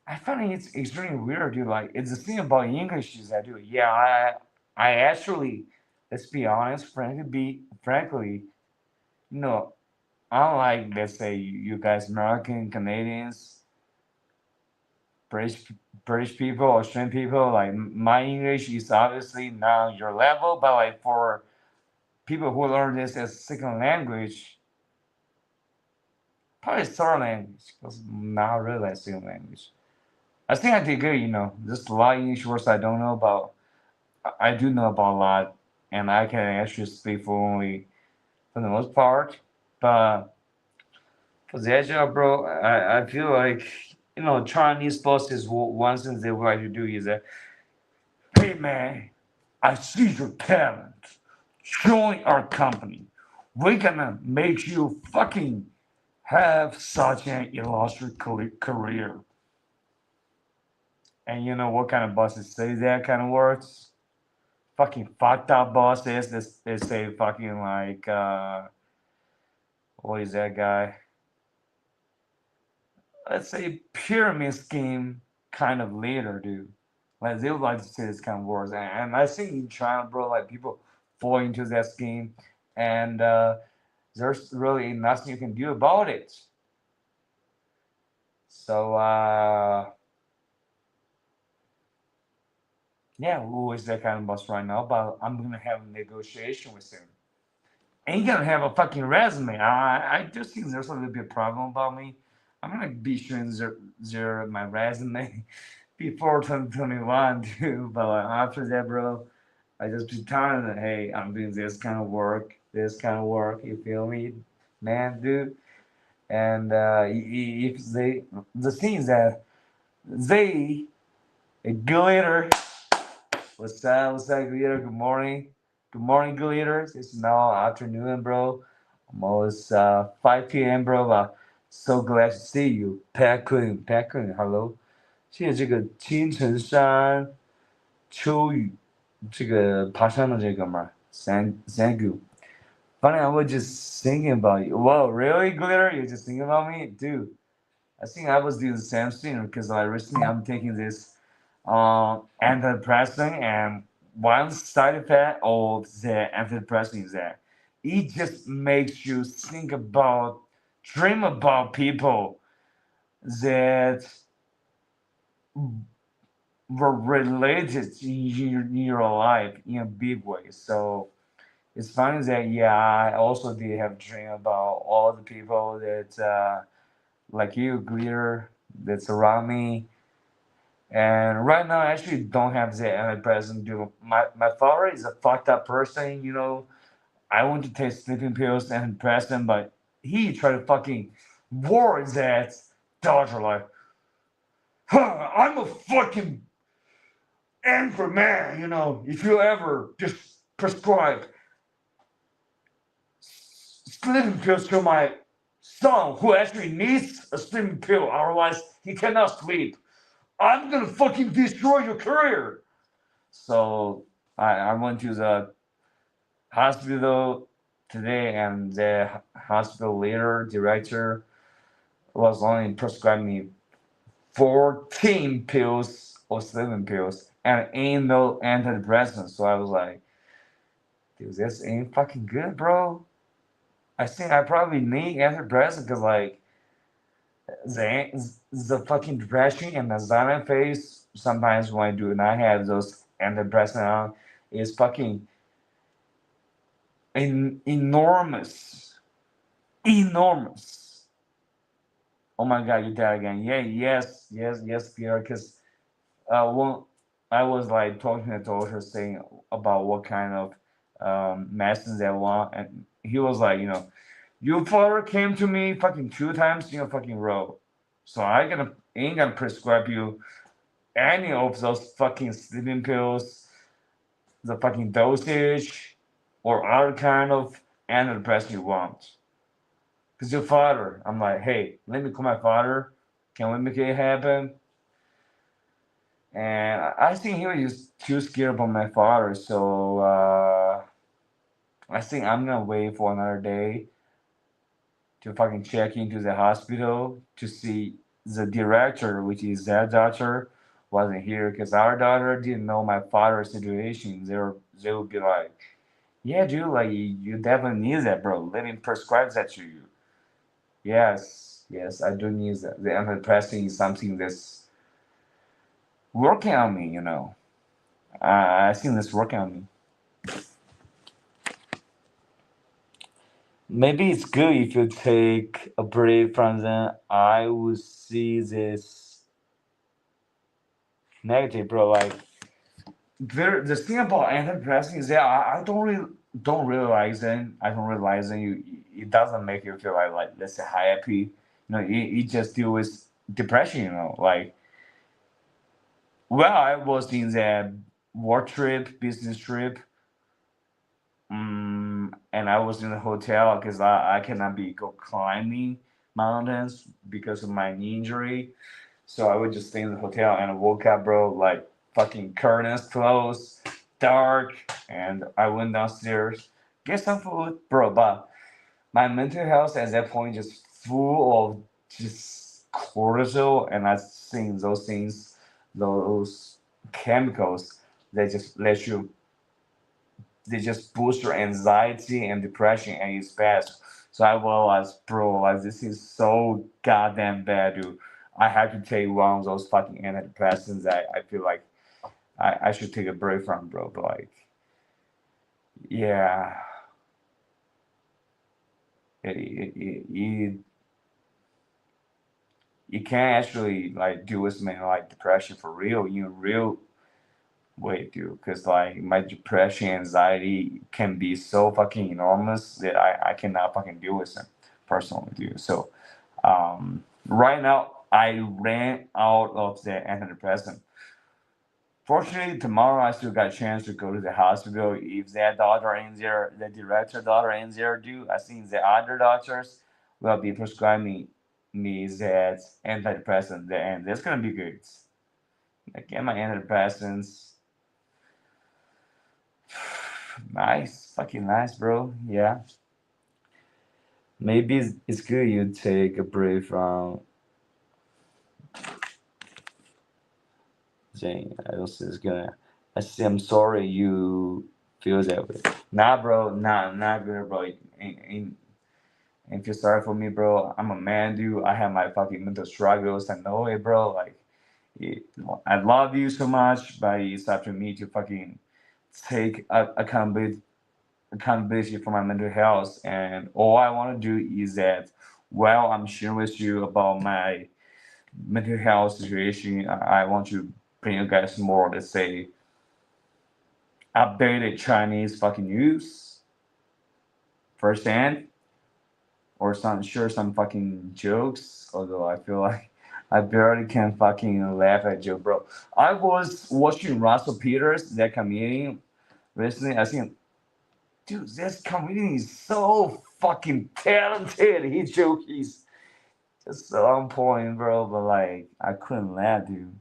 I find it's extremely weird, dude. Like, it's the thing about English is that, dude. Yeah, I actually, let's be honest, frankly, you know, unlike, let's say, you guys, American, Canadians, British British people, Australian people, like my English is obviously not your level, but like for people who learn this as second language, probably third language, because not really a second language. I think I did good, There's a lot of English words I don't know about. I do know about a lot, and I can actually speak fluently for the most part. But for the job, bro, I feel like, Chinese bosses, one thing they would like to do is that, hey man, I see your talent. Join our company. We're gonna make you fucking have such an illustrious career. And you know what kind of bosses say that kind of words? Fucking fucked up bosses. They say fucking like, what is that guy? Let's say pyramid scheme kind of leader, dude. Like they would like to say this kind of words. And I think in China, bro, like people fall into that scheme, and there's really nothing you can do about it. So yeah, who is that kind of boss right now? But I'm gonna have a negotiation with him. Ain't gonna have a fucking resume. I just think there's a little bit problem about me. I'm gonna be showing my resume before 2021 too. But like, after that, bro, I just be telling them, hey, I'm doing this kind of work, this kind of work. You feel me, man, dude? And if the thing is that they glitter. What's up? What's up, glitter? Good morning. Good morning, glitters. It's now afternoon, bro. Almost 5 p.m., bro. So glad to see you, Hello. 谢谢这个金城山秋雨这个爬山的这哥们儿，thank you. Funny, I was just thinking about you. Whoa, really, glitter? You're just thinking about me, dude. I think I was doing the same thing because like recently I'm taking this antidepressant, and one side effect of the antidepressant is that it just makes you dream about people that were related to your life in a big way. So it's funny that yeah, I also did have a dream about all the people that like you, glitter, that's around me. And right now, I actually don't have the antidepressant. Dude, my father is a fucked up person. I want to take sleeping pills and antidepressant, but he tried to fucking war that doctor like, I'm a fucking angry man. If you ever just prescribe sleeping pills to my son who actually needs a sleeping pill, otherwise he cannot sleep, I'm gonna fucking destroy your career. So I went to the hospital today, and the hospital leader, director, was only prescribing me 14 pills or 7 pills, and ain't no antidepressants. So I was like, dude, this ain't fucking good, bro. I think I probably need antidepressant because like the fucking depression and anxiety phase sometimes when I do not have those antidepressant on is fucking enormous. Enormous. Oh my god, you did that again. Yeah, yes, Pierre, because when I was like talking to the doctor saying about what kind of medicines they want, and he was like, your father came to me fucking 2 times in a fucking row. So ain't gonna prescribe you any of those fucking sleeping pills, the fucking dosage, or other kind of antidepressant you want. Cause your father, I'm like, hey, let me call my father. Can we make it happen? And I think he was just too scared about my father, so I think I'm gonna wait for another day to fucking check into the hospital to see the director, which is that doctor, wasn't here because our daughter didn't know my father's situation. They would be like, yeah, dude, like you definitely need that, bro. Let me prescribe that to you. Yes, I do need that. The antidepressant is something that's working on me, you know. I think it's working on me. Maybe it's good if you take a break from them. I would see this negative, bro. Like, the thing about antidepressant is that I don't realize it. I don't realize it. It doesn't make you feel like let's say happy. You know, it just deal with depression. You know, like, well, I was in the work trip, business trip. And I was in the hotel because I cannot be go climbing mountains because of my knee injury. So I would just stay in the hotel and I woke up, bro, like fucking curtains closed, dark, and I went downstairs, get some food, bro. But my mental health at that point just full of just cortisol, and I think those things, those chemicals, they just let you they just boost your anxiety and depression and it's bad. So I realized, bro, like this is so goddamn bad, dude. I have to take one of those fucking antidepressants that I feel like I should take a break from, bro. But like, yeah, it you can't actually like do with something like depression for real, you know, real way, dude. Because like my depression, anxiety can be so fucking enormous that I cannot fucking deal with them personally, dude. So right now I ran out of the antidepressant. Fortunately, tomorrow I still got a chance to go to the hospital. If that doctor in there, the director doctor in there, do I think the other doctors will be prescribing me that antidepressant, and that's gonna be good. I get my antidepressants. Nice, fucking nice, bro. Yeah, maybe it's good you take a break from Jane. I don't think it's gonna. I say I'm sorry you feel that way. Nah, bro. Not good, bro. Ain't feel sorry for me, bro. I'm a man, dude. I have my fucking mental struggles. I know it, bro. Like, it, I love you so much, but it's up to me to fucking take accountability for my mental health. And all I want to do is that while I'm sharing with you about my mental health situation, I want to bring you guys more, let's say, updated Chinese fucking news firsthand, or some fucking jokes. Although I feel like I barely can fucking laugh at joke, bro. I was watching Russell Peters, that comedian, recently. I think, dude, this comedian is so fucking talented. His joke is just so on point, bro. But like, I couldn't laugh, dude.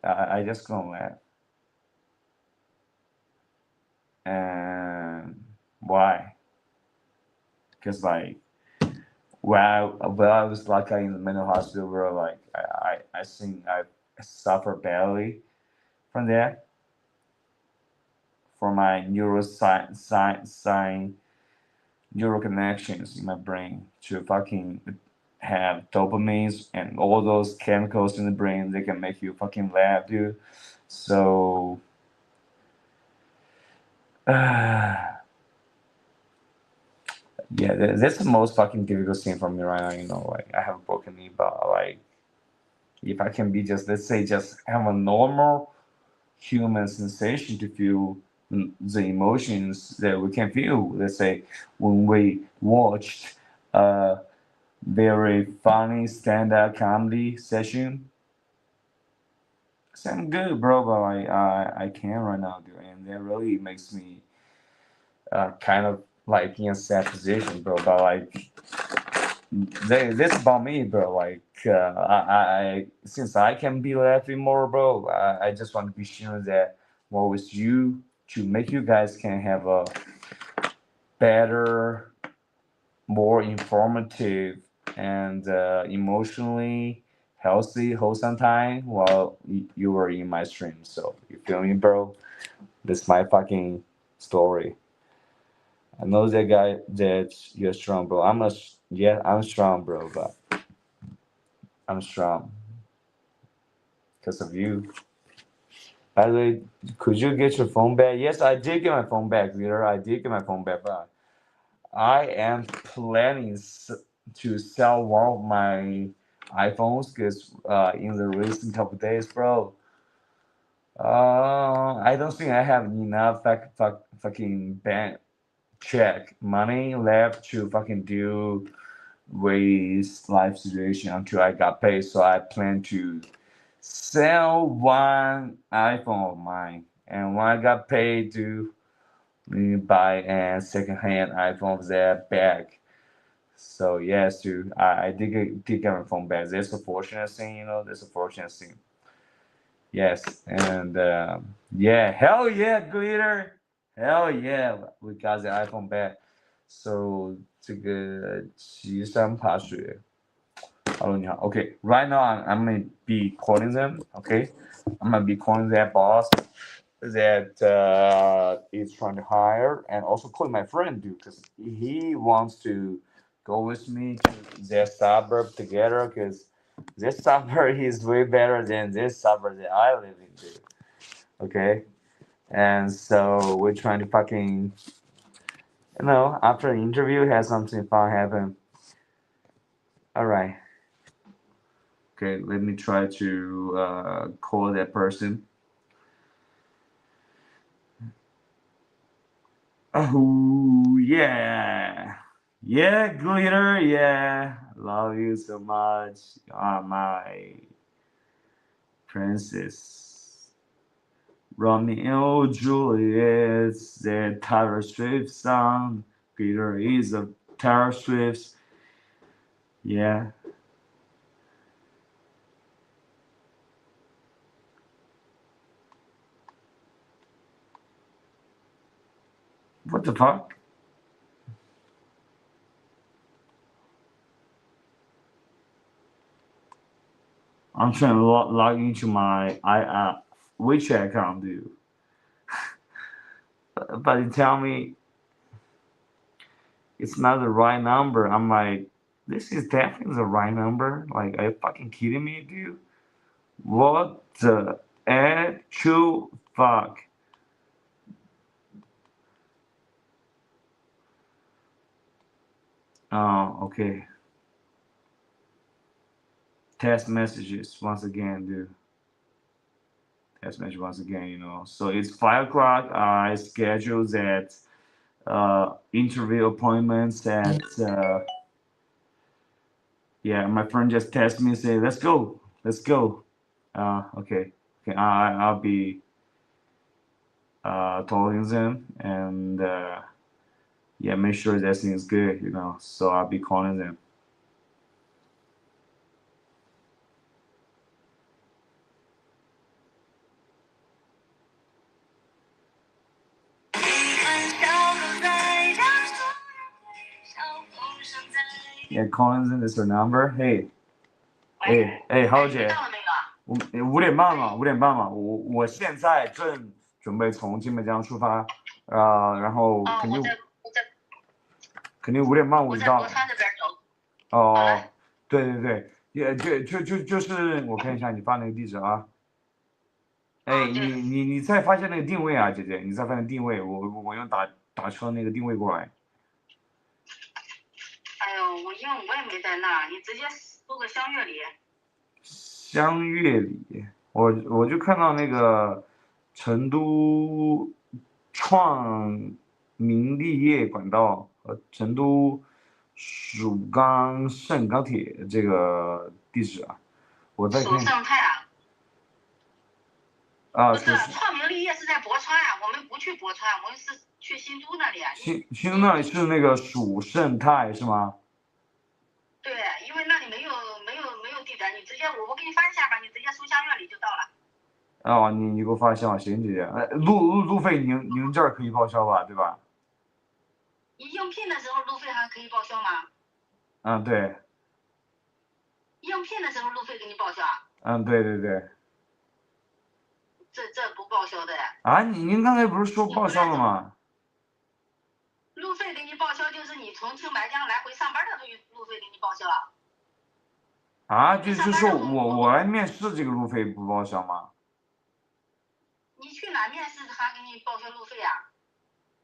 I just couldn't laugh. And why? Because like, I was like in the mental hospital, bro, like I think I suffer badly from that, for my neural connections in my brain to fucking have dopamines and all those chemicals in the brain that can make you fucking laugh, dude. So yeah, that's the most fucking difficult thing for me right now. You know, like I have a broken knee, but like if I can be just, let's say, just have a normal human sensation to feel the emotions that we can feel. Let's say when we watched a very funny stand-up comedy session. So I'm good, bro, but I can't right now, dude, and that really makes me kind of like in a sad position, bro. But like, this about me, bro. Like, I since I can be laughing more, bro. I just want to be sharing that more with you to make you guys can have a better, more informative, and emotionally healthy, wholesome time while you were in my stream. So you feel me, bro? This is my fucking story. I know that guy that you're strong, bro. I'm strong, bro, but I'm strong because of you. By the way, could you get your phone back? Yes, I did get my phone back, Peter. I did get my phone back, but I am planning to sell one of my iPhones because in the recent couple days, bro, I don't think I have enough fucking bank check money left to fucking deal with life situation until I got paid. So I plan to sell one iPhone of mine, and when I got paid to buy a second-hand iPhone of that back. So yes, dude, I did get my phone back. That's a fortunate thing, you know. That's a fortunate thing. Yes, and yeah, hell yeah, glitter, hell yeah, we got the iPhone back. So 这个岐山爬雪。Hello, 你好. Okay, right now I'm gonna be calling them. Okay, I'm gonna be calling that boss that is trying to hire, and also calling my friend dude, because he wants to go with me to their suburb together. Because this suburb is way better than this suburb that I live in, dude. Okay, and so we're trying to fucking, after the interview, have something fun happen. All right. Okay, let me try to call that person. Oh, yeah. Yeah, glitter, yeah. Love you so much. You are my princess. Romeo, Juliet, the Taylor Swift song. Peter is a Taylor Swift. Yeah. What the fuck? I'm trying to log into my WeChat account, dude. But you tell me it's not the right number. I'm like, this is definitely the right number. Like, are you fucking kidding me, dude? What the actual fuck? Oh, okay. Test messages once again, dude. Test message once again, So it's 5 o'clock. I scheduled that interview appointments at yeah, my friend just texted me and say, let's go. Okay. I'll be talking to them and yeah, make sure that thing is good, So I'll be calling them. Yeah, calling them is her number. Hey, 郝姐，5点半嘛，我现在正准备从金门江出发，然后肯定5点半我就到了。哦，对，也就是我看一下你发那个地址啊。哎，你再发现那个定位啊，姐姐，你再发现定位，我用打车那个定位过来。哎呦，我也没在那，你直接搜个香月里。香月里，我就看到那个成都创明立业管道和成都蜀钢盛钢铁这个地址啊，我在看。蜀盛泰啊。不是，创明立业是在博川啊，我们不去博川，我们是去新都那里。新都那里是那个蜀盛泰是吗？对，因为那里没有地址，你直接我给你发一下吧，你直接搜香月里就到了。哦，你给我发消息，行姐姐。路费您这儿可以报销吧，对吧？你应聘的时候路费还可以报销吗？嗯，对。应聘的时候路费给你报销？嗯，对。这不报销的呀。啊，您刚才不是说报销了吗？路费给你报销就是你从青白江来回上班的路费给你报销。啊，就是说我来面试这个路费不报销吗？你去哪面试还给你报销路费啊？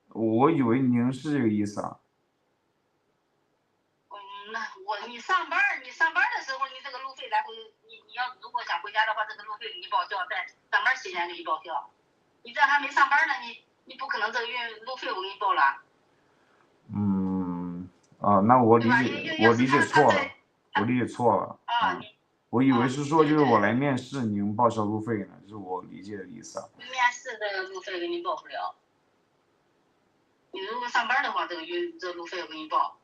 我以为您是这个意思啊。你上班的时候，你这个路费来回，你要如果想回家的话，这个路费给你报销，在上班期间给你报销。你这还没上班呢，你不可能这个路费我给你报了。那我理解错了。啊，我以为是说就是我来面试，您报销路费呢，这是我理解的意思啊。面试的路费给你报不了。你如果上班的话，这路费我给你报。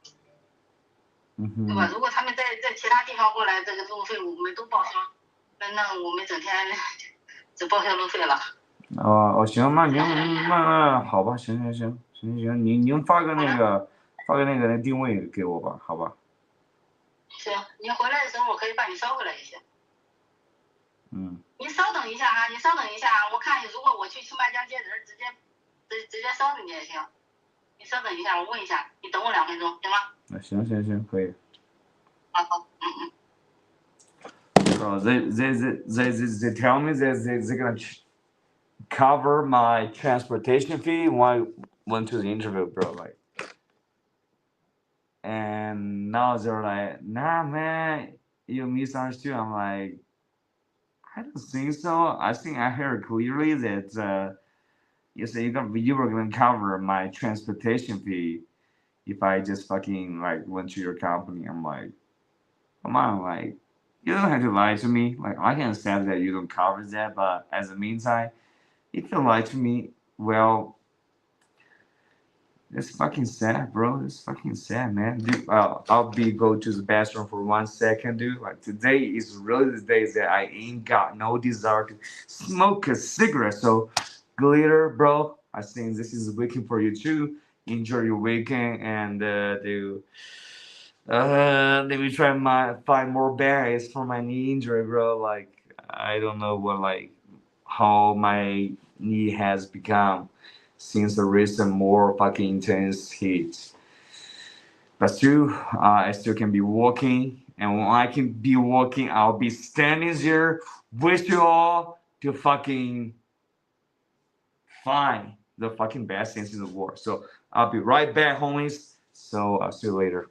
对吧？如果他们在其他地方过来，这个路费我们都报销，那我们整天只报销路费了。行，那好吧，行，您发个那个定位给我吧，好吧。行，你回来的时候我可以帮你捎回来一些。你稍等一下啊，我看如果我去清迈江接人，直接捎给你也行。你稍等一下，我问一下，你等我2分钟，行吗？行，可以。好。Bro, they tell me that they're gonna cover my transportation fee when I went to the interview, bro. Like, and now they're like, nah, man, you misunderstood. I'm like, I don't think so. I think I heard clearly that you said you were gonna cover my transportation fee if I just fucking like went to your company. I'm like, come on, like, you don't have to lie to me. Like, I can accept that you don't cover that, but as a meantime, if you lie to me, well, it's fucking sad, bro. It's fucking sad, man. Dude, I'll go to the bathroom for 1 second, dude. Like, today is really the day that I ain't got no desire to smoke a cigarette. So, Glitter, bro, I think this is a weekend for you too. Enjoy your weekend and let me find more berries for my knee injury, bro. Like, I don't know how my knee has become since the recent more fucking intense heat. But still, I still can be walking, and when I can be walking, I'll be standing here with you all to fucking find the fucking best things in the world. So I'll be right back, homies. So I'll see you later.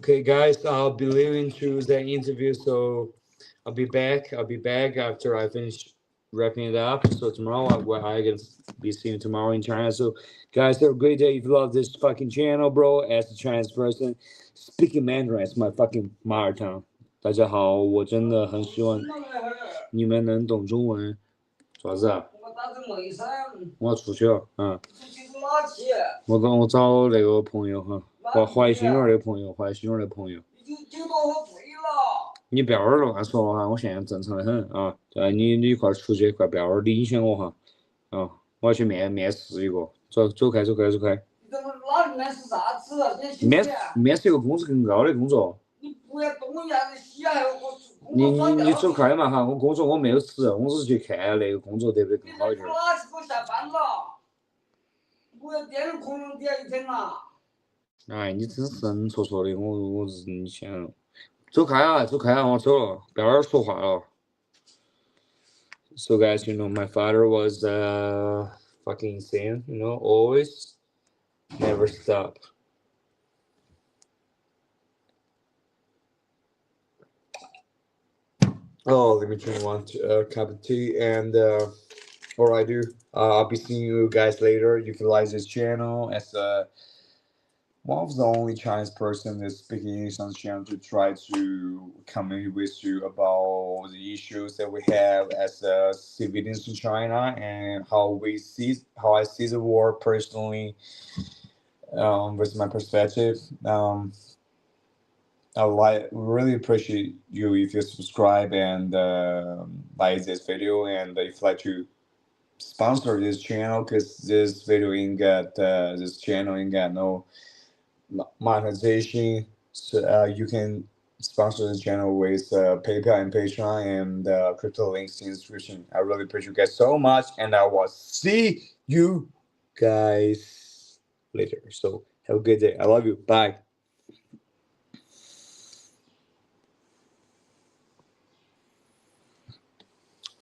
Okay, guys, I'll be leaving to the interview, so I'll be back after I finish wrapping it up. So tomorrow I can be seeing you tomorrow in China. So guys, have a great day. If you love this fucking channel, bro, as a Chinese person, speaking Mandarin is my fucking mother tongue. 大家好，我真的很希望你们能懂中文。啥子啊？我要出去了，我找那个朋友哈，怀新园的朋友，你不要乱说哈，我现在正常的很啊。你一块出去，快不要影响我哈。啊，我要去面试一个，走开。面试一个工资更高的工作。你不要动一下子洗下我。你走开嘛哈，我工作我没有辞，我只是去看那个工作得不得更好一点。哪次给我下班了？不要颠着空中底下一天了。哎，你真是神戳戳的，我你想走开啊，我走了，不要说话了。So guys, my father was fucking insane, always, never stop. Oh, let me drink one cup of tea, and or I do. I'll be seeing you guys later. You can like this channel as one of the only Chinese person that's speaking English on the channel to try to communicate with you about the issues that we have as civilians in China and how I see the war personally, with my perspective. I really appreciate you if you subscribe and like this video, and if you like to sponsor this channel, because this video ain't got this channel ain't got no monetization. So you can sponsor the channel with PayPal and Patreon and crypto links in the description. I really appreciate you guys so much, and I will see you guys later. So have a good day. I love you. Bye.